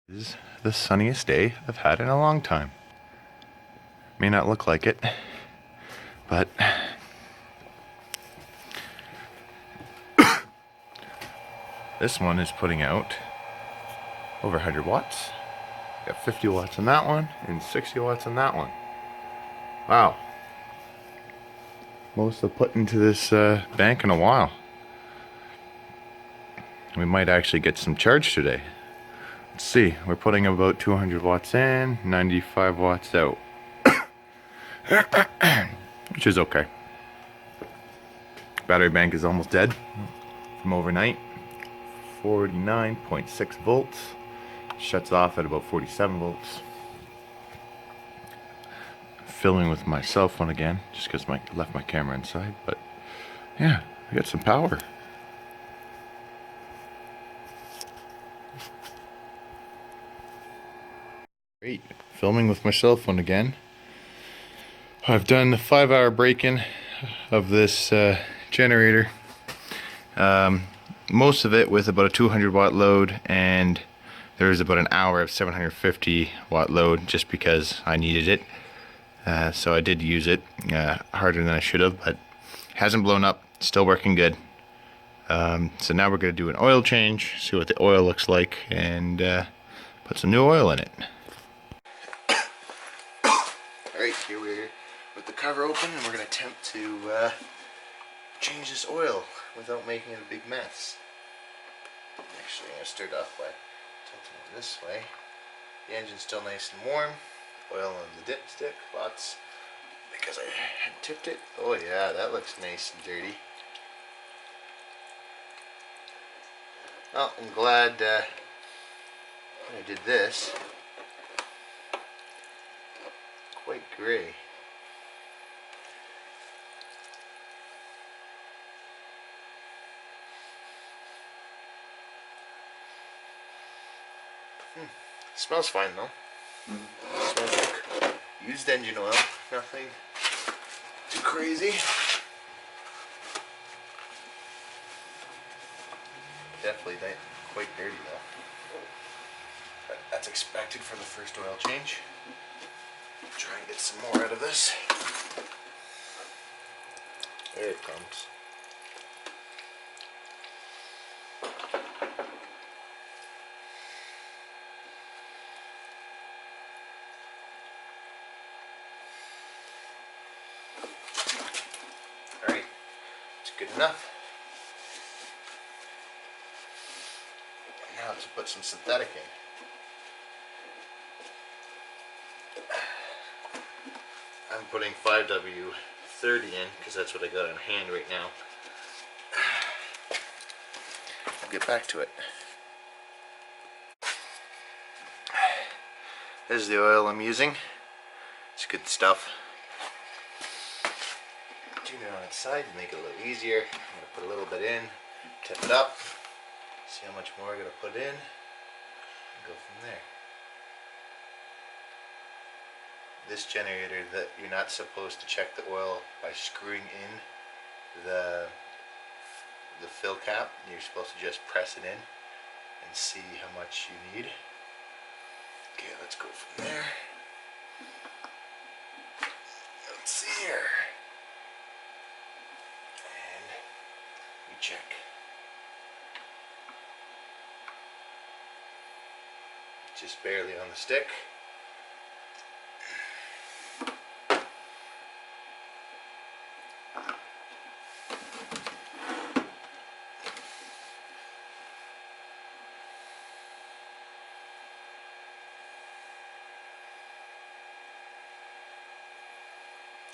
This is the sunniest day I've had in a long time. May not look like it, but this one is putting out over 100 watts. Got 50 watts on that one and 60 watts on that one. Wow. Most I've put into this bank in a while. We might actually get some charge today. Let's see, we're putting about 200 watts in, 95 watts out. Which is okay. Battery bank is almost dead from overnight. 49.6 volts. Shuts off at about 47 volts. Filming with my cell phone again, just because I left my camera inside, but yeah, I got some power. Great, filming with my cell phone again. I've done the 5-hour break-in of this generator. Most of it with about a 200 watt load, and there was about an hour of 750 watt load just because I needed it. So I did use it harder than I should have, but hasn't blown up, still working good. So now we're going to do an oil change, see what the oil looks like, and put some new oil in it. Alright, here we're with the cover open, and we're going to attempt to change this oil without making it a big mess. Actually, I'm going to start off by tilting it this way. The engine's still nice and warm. Oil on the dipstick, lots, because I had tipped it. Oh yeah, that looks nice and dirty. Well, I'm glad I did this. Quite gray. Smells fine though. Smells like used engine oil. Nothing too crazy. Definitely quite dirty though. But that's expected for the first oil change. Try and get some more out of this. There it comes. Alright, it's good enough. Now let's put some synthetic in. I'm putting 5W30 in because that's what I got on hand right now. I'll get back to it. This is the oil I'm using. It's good stuff. Tune it on its side to make it a little easier. I'm going to put a little bit in, tip it up, see how much more I'm going to put in, and go from there. This generator, that you're not supposed to check the oil by screwing in the fill cap. You're supposed to just press it in and see how much you need. Okay, let's go from there. Let's see here. And we check. Just barely on the stick.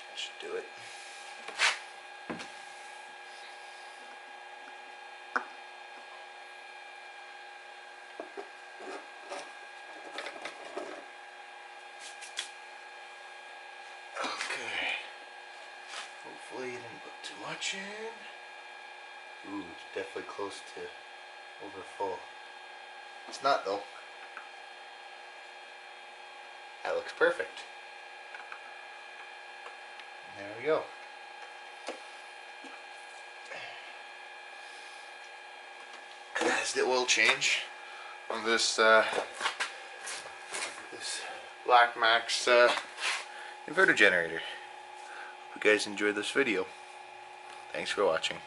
That should do it. Okay. Hopefully you didn't put too much in. Ooh, it's definitely close to over full. It's not though. That looks perfect. There we go. And that's the oil change on this this Black Max inverter generator. Hope you guys enjoyed this video. Thanks for watching.